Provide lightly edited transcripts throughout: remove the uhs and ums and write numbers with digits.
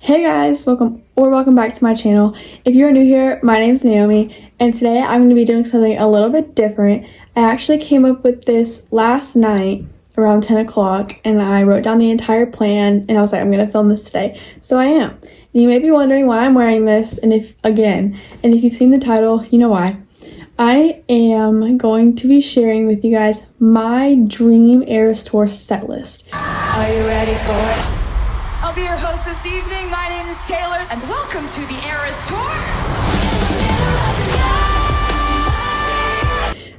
Hey guys, welcome back to my channel. If you're new here, my name's Naomi, and today I'm going to be doing something a little bit different. I actually came up with this last night around 10 o'clock, and I wrote down the entire plan, and I was like, I'm going to film this today. So I am. And you may be wondering why I'm wearing this, and if you've seen the title, you know why. I am going to be sharing with you guys my dream ERAS tour set list. Are you ready for it? I'll be your host this evening. My name is Taylor, and welcome to the ERAS tour.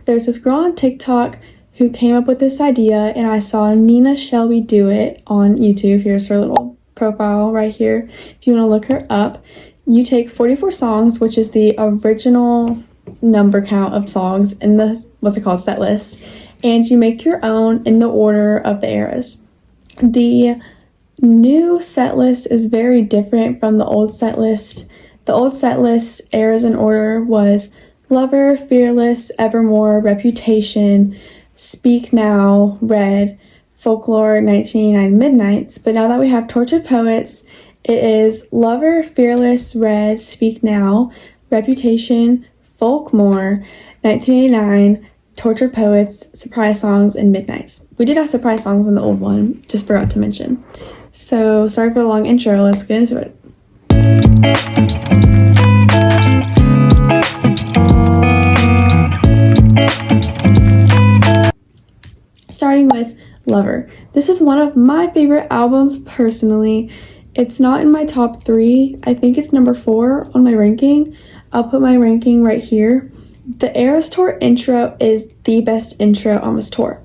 There's this girl on TikTok who came up with this idea, and I saw Nina Shelby do it on YouTube. Here's her little profile right here. If you want to look her up, you take 44 songs, which is the original number count of songs in the set list, and you make your own in the order of the ERAS. The new set list is very different from the old set list. The old set list ERAS in order was Lover, Fearless, Evermore, Reputation, Speak Now, Red, Folklore, 1989, Midnights. But now that we have Tortured Poets, it is Lover, Fearless, Red, Speak Now, Reputation, Folkmore, 1989, Tortured Poets, Surprise Songs, and Midnights. We did have surprise songs in the old one, just forgot to mention. So, sorry for the long intro, let's get into it. Starting with Lover. This is one of my favorite albums personally. It's not in my top 3. I think it's number 4 on my ranking. I'll put my ranking right here. The ERAS tour intro is the best intro on this tour.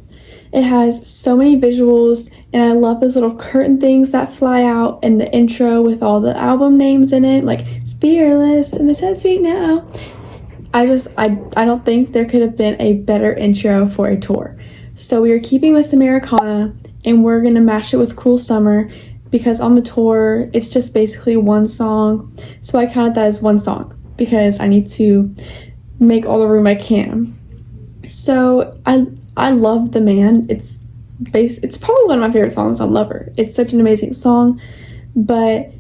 It has so many visuals, and I love those little curtain things that fly out in the intro with all the album names in it, like it's Fearless and it says Speak Now. I don't think there could have been a better intro for a tour. So we are keeping this Americana, and we're gonna mash it with Cool Summer, because on the tour it's just basically one song. So I counted that as one song because I need to make all the room I can. So I love The Man. It's probably one of my favorite songs on Lover. It's such an amazing song, but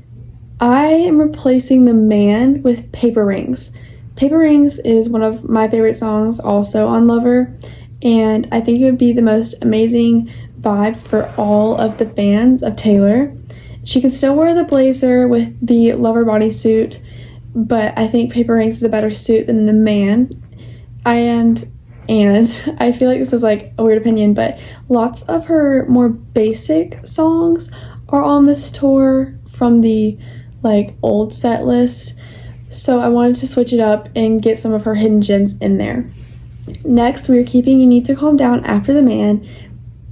I am replacing The Man with Paper Rings. Paper Rings is one of my favorite songs also on Lover, and I think it would be the most amazing vibe for all of the fans of Taylor. She can still wear the blazer with the Lover bodysuit, but I think Paper Rings is a better suit than The Man. And I feel like this is like a weird opinion, but lots of her more basic songs are on this tour from the like old set list. So I wanted to switch it up and get some of her hidden gems in there. Next, we are keeping You Need to Calm Down after The Man,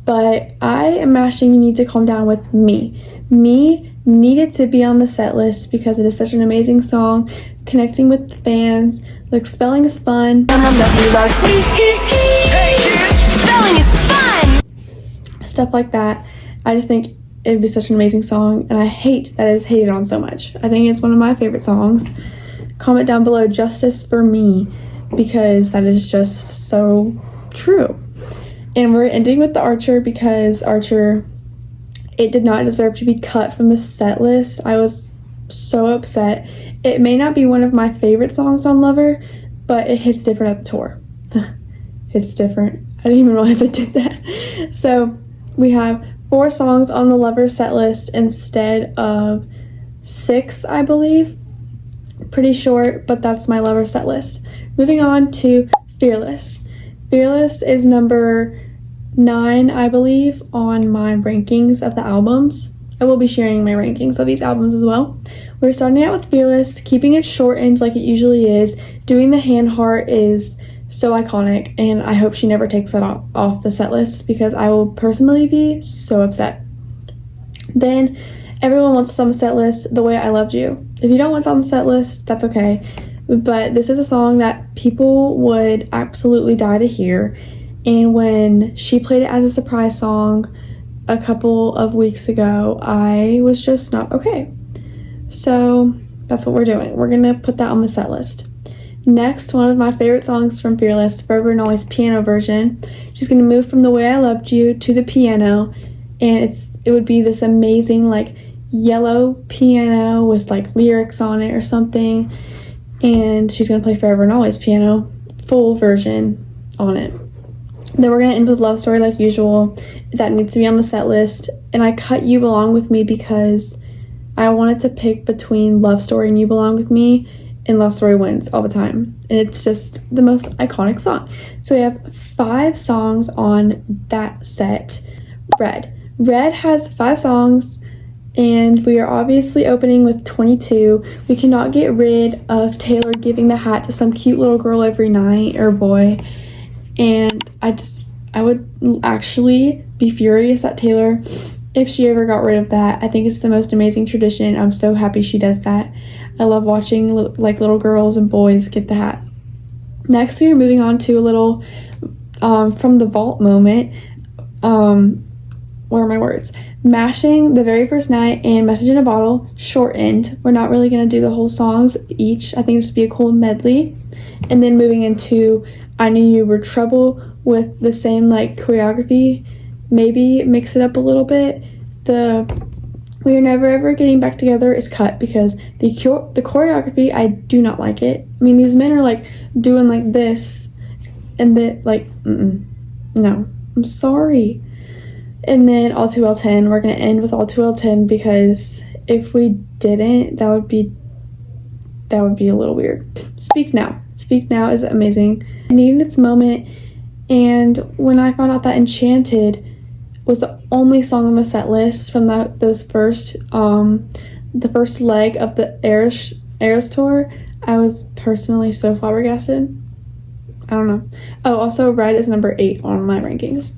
but I am mashing You Need to Calm Down with Me. Me needed to be on the set list because it is such an amazing song, connecting with the fans. Like, spelling is fun. And I love you like hey kids, spelling is fun. Stuff like that. I just think it'd be such an amazing song, and I hate that it's hated on so much. I think it's one of my favorite songs. Comment down below Justice for Me, because that is just so true. And we're ending with The Archer because Archer, it did not deserve to be cut from the set list. I was so upset. It may not be one of my favorite songs on Lover, but it hits different at the tour. Hits different. I didn't even realize I did that. So we have 4 songs on the Lover set list instead of 6, I believe. Pretty short, but that's my Lover set list. Moving on to Fearless. Fearless is number 9, I believe, on my rankings of the albums. I will be sharing my rankings of these albums as well. We're starting out with Fearless, keeping it shortened like it usually is. Doing the hand heart is so iconic, and I hope she never takes that off the set list because I will personally be so upset. Then, Everyone Wants Us on the set list, The Way I Loved You. If you don't want it on the set list, that's okay. But this is a song that people would absolutely die to hear. And when she played it as a surprise song a couple of weeks ago, I was just not okay. So that's what we're doing. We're going to put that on the set list. Next, one of my favorite songs from Fearless, Forever and Always piano version. She's going to move from The Way I Loved You to the piano, and it would be this amazing like yellow piano with like lyrics on it or something, and she's gonna play Forever and Always piano, full version on it. Then we're gonna end with Love Story like usual. That needs to be on the set list, and I cut You Belong With Me because I wanted to pick between Love Story and You Belong With Me, and Love Story wins all the time, and it's just the most iconic song. So we have 5 songs on that set. Red has 5 songs, and we are obviously opening with 22. We cannot get rid of Taylor giving the hat to some cute little girl every night, or boy, and I would actually be furious at Taylor if she ever got rid of that. I think it's the most amazing tradition. I'm so happy she does that. I love watching little girls and boys get the hat. Next, we are moving on to a little from the vault moment. Where are my words? Mashing, The Very First Night, and Message in a Bottle, shortened. We're not really going to do the whole songs each. I think it'll just be a cool medley. And then moving into I Knew You Were Trouble with the same like choreography. Maybe mix it up a little bit. The We Are Never Ever Getting Back Together is cut because the choreography, I do not like it. I mean, these men are like doing like this and then like, no, I'm sorry. And then All Too Well 10, we're going to end with All Too Well 10 because if we didn't, that would be a little weird. Speak Now is amazing. It needed its moment, and when I found out that Enchanted was the only song on the set list from the first leg of the ERAS tour, I was personally so flabbergasted. I don't know. Oh, also Red is number 8 on my rankings.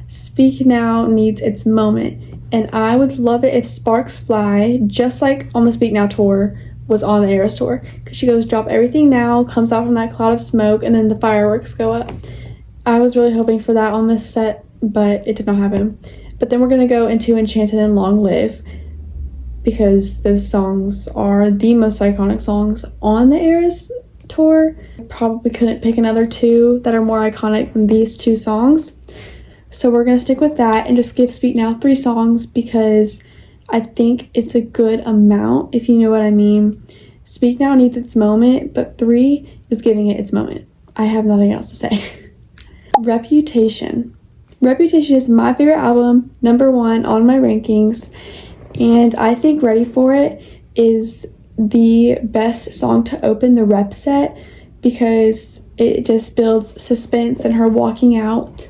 Speak Now needs its moment, and I would love it if Sparks Fly, just like on the Speak Now tour, was on the ERAS tour, because she goes drop everything now, comes out from that cloud of smoke, and then the fireworks go up. I was really hoping for that on this set, but it did not happen. But then we're going to go into Enchanted and Long Live, because those songs are the most iconic songs on the ERAS tour. Probably couldn't pick another 2 that are more iconic than these 2 songs. So we're going to stick with that and just give Speak Now 3 songs because I think it's a good amount, if you know what I mean. Speak Now needs its moment, but 3 is giving it its moment. I have nothing else to say. Reputation. Reputation is my favorite album, number 1 on my rankings, and I think Ready For It is the best song to open the rep set because it just builds suspense and her walking out.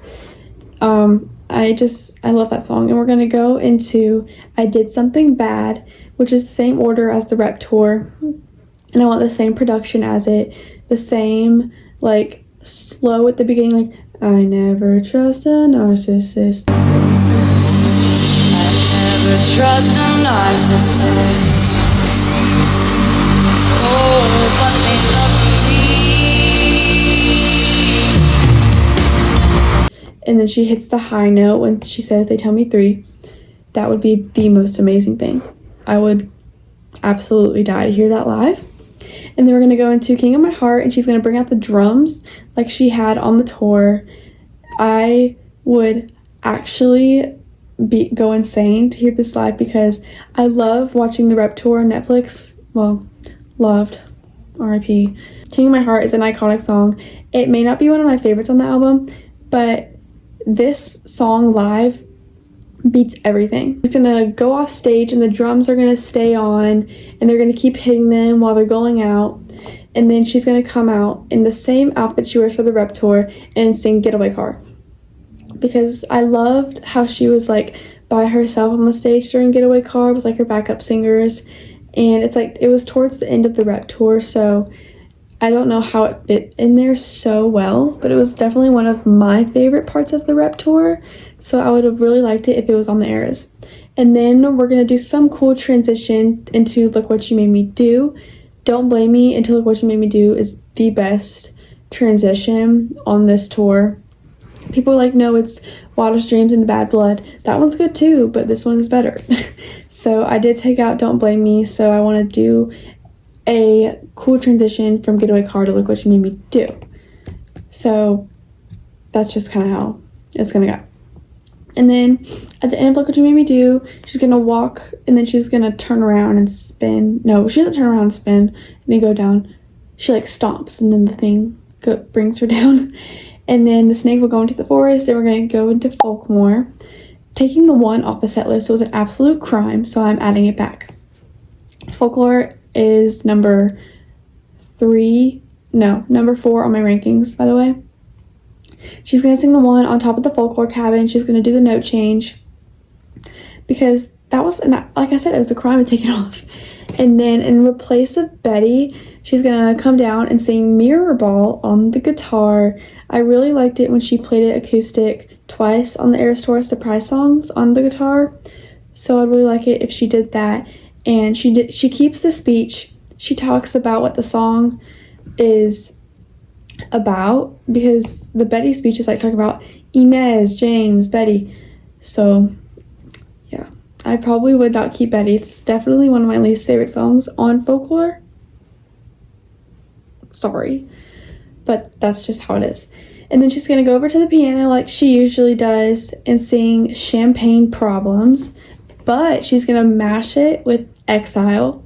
I love that song. And we're going to go into I Did Something Bad, which is the same order as the rep tour. And I want the same production as it, the same, like, slow at the beginning, like, I never trust a narcissist. I never trust a narcissist. Oh, but they love me. And then she hits the high note when she says, they tell me 3. That would be the most amazing thing. I would absolutely die to hear that live. And then we're going to go into King of My Heart, and she's going to bring out the drums like she had on the tour. I would actually go insane to hear this live because I love watching the rep tour on Netflix. Well, loved. R.I.P. King of My Heart is an iconic song. It may not be one of my favorites on the album, but this song live beats everything. It's gonna go off stage and the drums are gonna stay on and they're gonna keep hitting them while they're going out, and then she's gonna come out in the same outfit she wears for the rep tour and sing Getaway Car, because I loved how she was like by herself on the stage during Getaway Car with like her backup singers, and it's like it was towards the end of the rep tour, so I don't know how it fit in there so well, but it was definitely one of my favorite parts of the rep tour, so I would have really liked it if it was on the ERAS. And then we're going to do some cool transition into Look What You Made Me Do. Don't Blame Me into Look What You Made Me Do is the best transition on this tour. People are like, no, it's Wildest Dreams and Bad Blood. That one's good too, but this one is better. So I did take out Don't Blame Me, so I want to do a cool transition from Getaway Car to Look What You Made Me Do. So that's just kind of how it's gonna go. And then at the end of Look What You Made Me Do, she's going to walk, and then she's going to turn around and spin. No, she doesn't turn around and spin, and then go down. She, like, stomps, and then the thing brings her down. And then the snake will go into the forest, and we're going to go into Folkmore. Taking the 1 off the set list was an absolute crime, so I'm adding it back. Folklore is number 4 on my rankings, by the way. She's going to sing the 1 on top of the Folklore cabin. She's going to do the note change because that was, like I said, it was a crime to take it off. And then in place of Betty, she's going to come down and sing Mirror Ball on the guitar. I really liked it when she played it acoustic twice on the ERAS Tour surprise songs on the guitar. So I'd really like it if she did that. And she keeps the speech. She talks about what the song is about, because the Betty speech is like talking about Inez, James, Betty. So yeah, I probably would not keep Betty. It's definitely one of my least favorite songs on Folklore. Sorry, but that's just how it is. And then she's gonna go over to the piano like she usually does and sing Champagne Problems, but she's gonna mash it with Exile.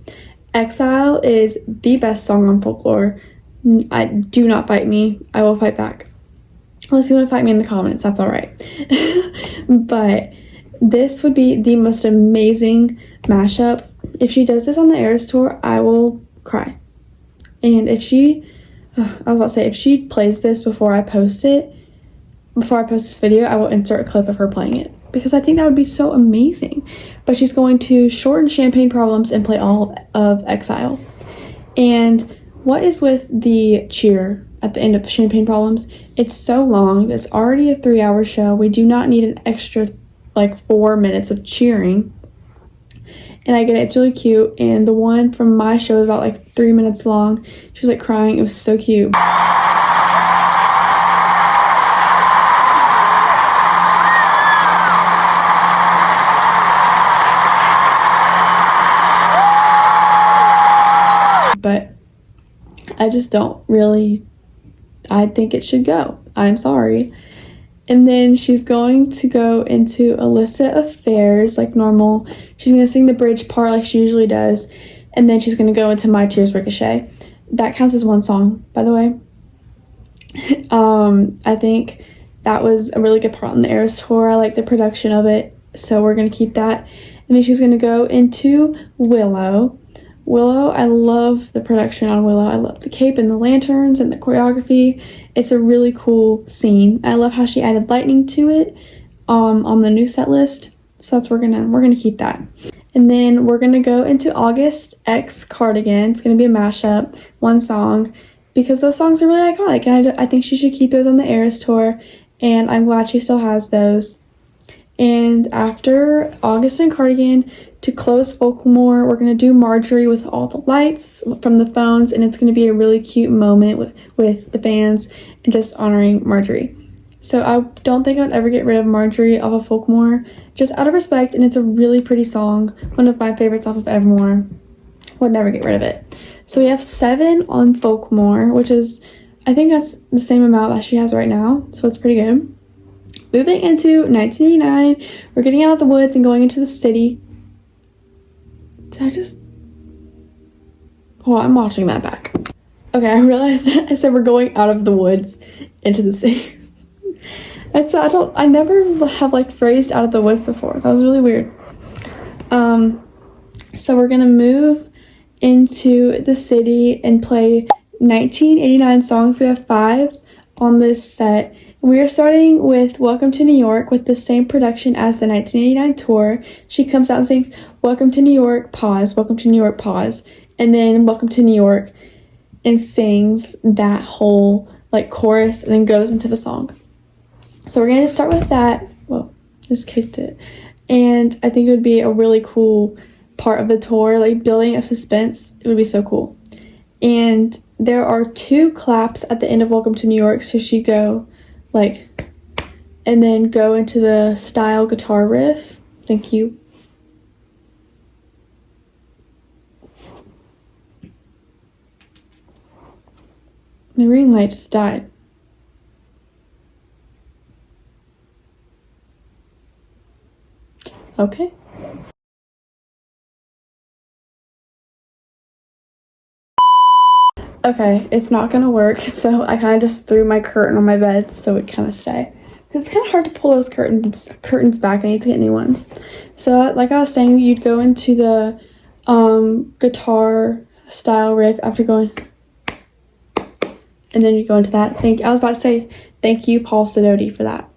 Exile is the best song on Folklore. Do not fight me. I will fight back. Unless you want to fight me in the comments, that's all right. But this would be the most amazing mashup. If she does this on the ERAS Tour, I will cry. And if she plays this before I post this video, I will insert a clip of her playing it, because I think that would be so amazing. But she's going to shorten Champagne Problems and play all of Exile. And what is with the cheer at the end of Champagne Problems? It's so long. It's already a 3-hour show. We do not need an extra 4 minutes of cheering. And I get it, it's really cute. And the one from my show is about 3 minutes long. She was crying. It was so cute. But I just don't really, I think it should go. I'm sorry. And then she's going to go into Illicit Affairs like normal. She's going to sing the bridge part like she usually does. And then she's going to go into My Tears Ricochet. That counts as one song, by the way. I think that was a really good part on the ERAS Tour. I like the production of it, so we're going to keep that. And then she's going to go into Willow. Willow, I love the production on Willow. I love the cape and the lanterns and the choreography. It's a really cool scene. I love how she added lightning to it on the new set list. So that's we're gonna keep that. And then we're gonna go into August X Cardigan. It's gonna be a mashup, one song, because those songs are really iconic, and I think she should keep those on the ERAS Tour, and I'm glad she still has those. And after August and Cardigan, to close Folkmore, we're going to do Marjorie with all the lights from the phones, and it's going to be a really cute moment with the fans and just honoring Marjorie. So I don't think I'd ever get rid of Marjorie off of Folkmore, just out of respect, and it's a really pretty song, one of my favorites off of Evermore. Would never get rid of it. So we have 7 on Folkmore, which is, I think that's the same amount that she has right now, so it's pretty good. Moving into 1989, we're getting out of the woods and going into the city. I'm watching that back. Okay, I realized I said we're going out of the woods into the city. And so I never have phrased out of the woods before. That was really weird. So we're gonna move into the city and play 1989 songs. We have 5 on this set. We are starting with Welcome to New York with the same production as the 1989 tour. She comes out and sings Welcome to New York, pause, Welcome to New York, pause, and then Welcome to New York, and sings that whole chorus and then goes into the song. So we're going to start with that. Whoa, just kicked it. And I think it would be a really cool part of the tour, building of suspense. It would be so cool. And there are 2 claps at the end of Welcome to New York, so she go and then go into the style guitar riff. Thank you. The ring light just died. Okay. Okay, it's not gonna work, so I kind of just threw my curtain on my bed so it kind of stay. It's kind of hard to pull those curtains back. I need to get new ones. So, like I was saying, you'd go into the guitar style riff after going, and then you go into that. I was about to say thank you, Paul Sidoti, for that.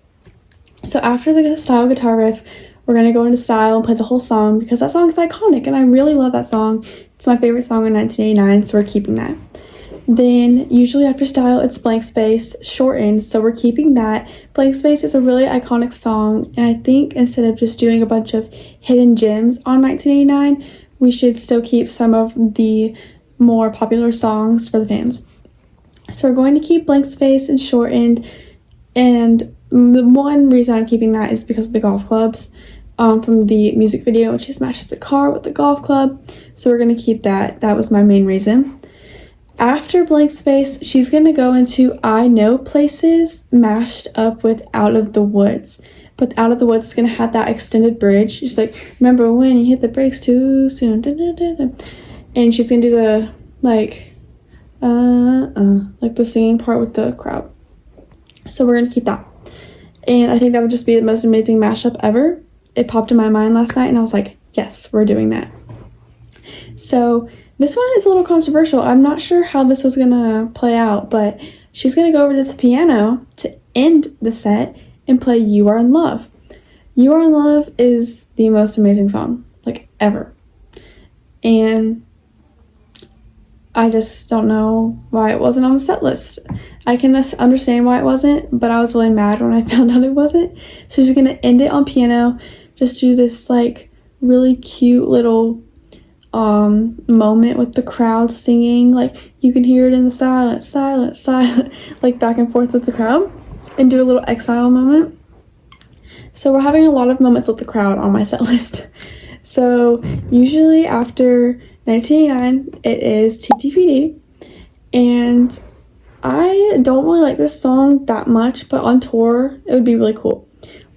So after the style guitar riff, we're gonna go into style and play the whole song because that song is iconic, and I really love that song. It's my favorite song in 1989, so we're keeping that. Then usually after style, it's blank space shortened, so we're keeping that. Blank space is a really iconic song, and I think instead of just doing a bunch of hidden gems on 1989, we should still keep some of the more popular songs for the fans. So we're going to keep blank space and shortened, and the one reason I'm keeping that is because of the golf clubs from the music video, which just matches the car with the golf club, so we're going to keep that. That was my main reason. After blank space, she's going to go into I Know Places mashed up with Out of the Woods. But Out of the Woods is going to have that extended bridge. She's like, remember when you hit the brakes too soon. Da, da, da, da. And she's going to do the, like the singing part with the crowd. So we're going to keep that. And I think that would just be the most amazing mashup ever. It popped in my mind last night, and I was like, yes, we're doing that. So this one is a little controversial. I'm not sure how this was going to play out, but she's going to go over to the piano to end the set and play You Are in Love. You Are in Love is the most amazing song, like, ever. And I just don't know why it wasn't on the set list. I can understand why it wasn't, but I was really mad when I found out it wasn't. So she's going to end it on piano, just do this, like, really cute little moment with the crowd singing, like you can hear it in the silence, like back and forth with the crowd, and do a little exile moment. So we're having a lot of moments with the crowd on my set list. So usually after 1989, it is TTPD, and I don't really like this song that much, but on tour it would be really cool.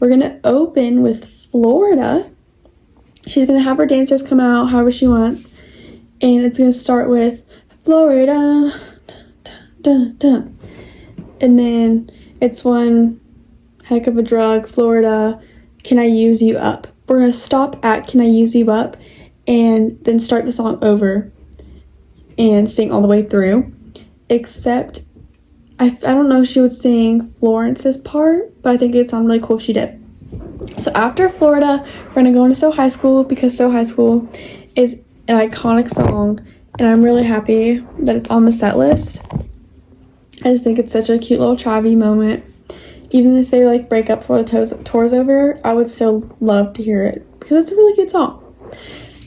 We're gonna open with Florida. She's going to have her dancers come out however she wants. And it's going to start with Florida. Dun, dun, dun. And then it's one heck of a drug, Florida. Can I use you up? We're going to stop at Can I use you up? And then start the song over and sing all the way through. Except, I don't know if she would sing Florence's part, but I think it'd sound really cool if she did. So after Florida, we're going to go into So High School, because So High School is an iconic song, and I'm really happy that it's on the set list. I just think it's such a cute little Travi moment. Even if they like break up before the tour's over, I would still love to hear it, because it's a really cute song.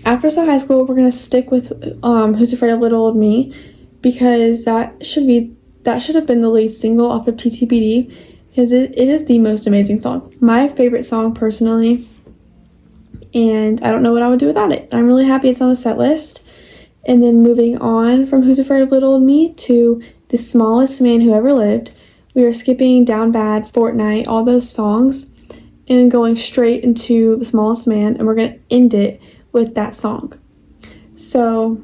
After So High School, we're going to stick with Who's Afraid of Little Old Me, because that should have been the lead single off of TTPD. Because it is the most amazing song. My favorite song, personally. And I don't know what I would do without it. I'm really happy it's on a set list. And then moving on from Who's Afraid of Little Old Me to The Smallest Man Who Ever Lived. We are skipping Down Bad, Fortnight, all those songs, and going straight into The Smallest Man. And we're going to end it with that song. So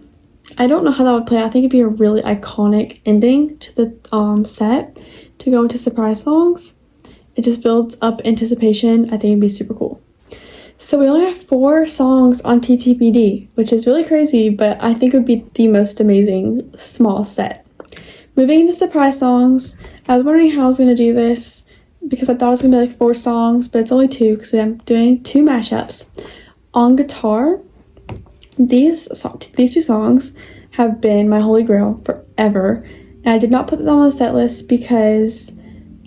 I don't know how that would play. I think it'd be a really iconic ending to the set. To go into surprise songs. It just builds up anticipation. I think it'd be super cool. So we only have 4 songs on TTPD, which is really crazy, but I think it would be the most amazing small set. Moving into surprise songs, I was wondering how I was going to do this, because I thought it was going to be like 4 songs, but it's only 2 because I'm doing 2 mashups. On guitar, these 2 songs have been my holy grail forever. And I did not put them on the set list because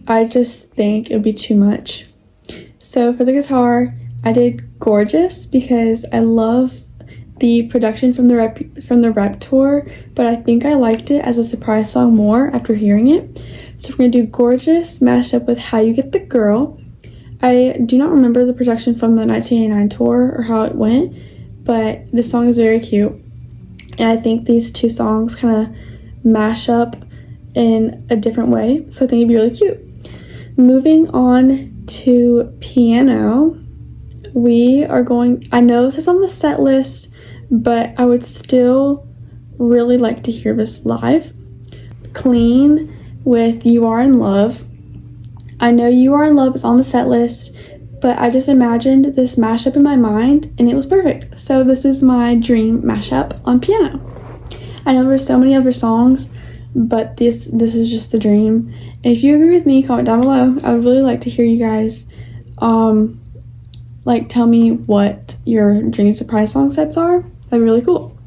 I just think it would be too much. So for the guitar, I did Gorgeous because I love the production from the rep tour, but I think I liked it as a surprise song more after hearing it. So we're going to do Gorgeous mashed up with How You Get the Girl. I do not remember the production from the 1989 tour or how it went, but this song is very cute. And I think these 2 songs kind of mash up in a different way, so I think it'd be really cute. Moving on to piano, we are going, I know this is on the set list, but I would still really like to hear this live. Clean with You Are in Love. I know You Are in Love is on the set list, but I just imagined this mashup in my mind and it was perfect. So this is my dream mashup on piano. I know there's so many other songs, but this is just the dream. And if you agree with me, comment down below. I would really like to hear you guys like tell me what your dream surprise song sets are. That'd be really cool.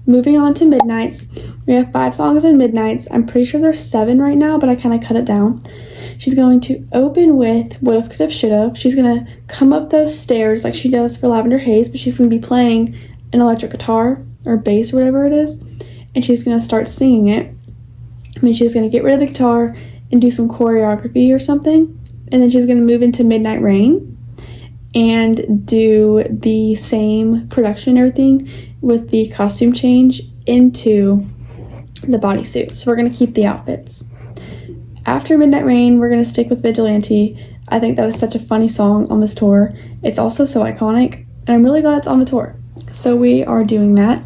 Moving on to Midnights. We have 5 songs in Midnights. I'm pretty sure there's 7 right now, but I kind of cut it down. She's going to open with Would've, Could've, Should've. She's going to come up those stairs like she does for Lavender Haze, but she's going to be playing an electric guitar or bass or whatever it is, and she's going to start singing it. I mean, she's going to get rid of the guitar and do some choreography or something, and then she's going to move into Midnight Rain and do the same production and everything with the costume change into the bodysuit. So we're going to keep the outfits. After Midnight Rain, we're going to stick with Vigilante. I think that is such a funny song on this tour. It's also so iconic, and I'm really glad it's on the tour. So we are doing that.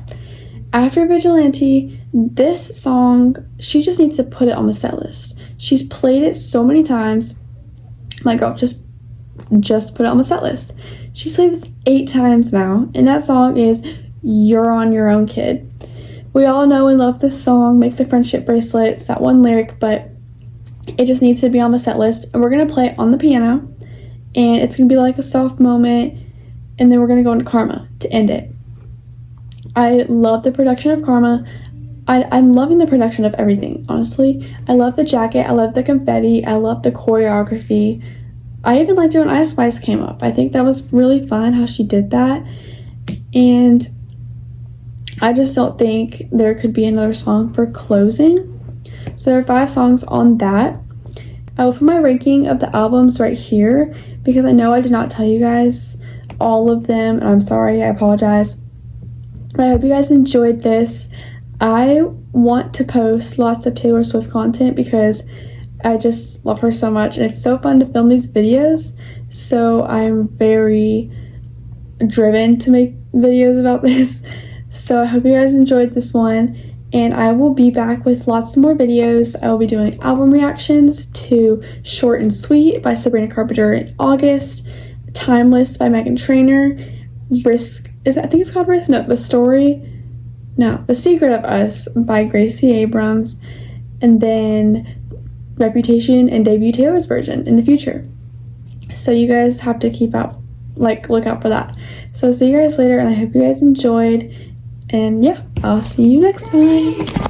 After Vigilante, this song, she just needs to put it on the set list. She's played it so many times. My girl, just put it on the set list. She's played this 8 times now, and that song is You're on Your Own, Kid. We all know and love this song, Make the Friendship Bracelet. It's that one lyric, but it just needs to be on the set list, and we're going to play it on the piano, and it's going to be like a soft moment, and then we're going to go into Karma to end it. I love the production of Karma. I'm loving the production of everything, honestly. I love the jacket, I love the confetti, I love the choreography. I even liked it when Ice Spice came up. I think that was really fun how she did that. And I just don't think there could be another song for closing. So there are 5 songs on that. I will put my ranking of the albums right here because I know I did not tell you guys all of them. And I'm sorry, I apologize. But I hope you guys enjoyed this. I want to post lots of Taylor Swift content because I just love her so much, and it's so fun to film these videos, so I'm very driven to make videos about this. So I hope you guys enjoyed this one, and I will be back with lots more videos. I will be doing album reactions to Short and Sweet by Sabrina Carpenter in August, Timeless by Meghan Trainor, I think it's called Risk? No, The Secret of Us by Gracie Abrams, and then Reputation and Debut Taylor's version in the future. So you guys have to look out for that. So see you guys later, and I hope you guys enjoyed, and yeah, I'll see you next time.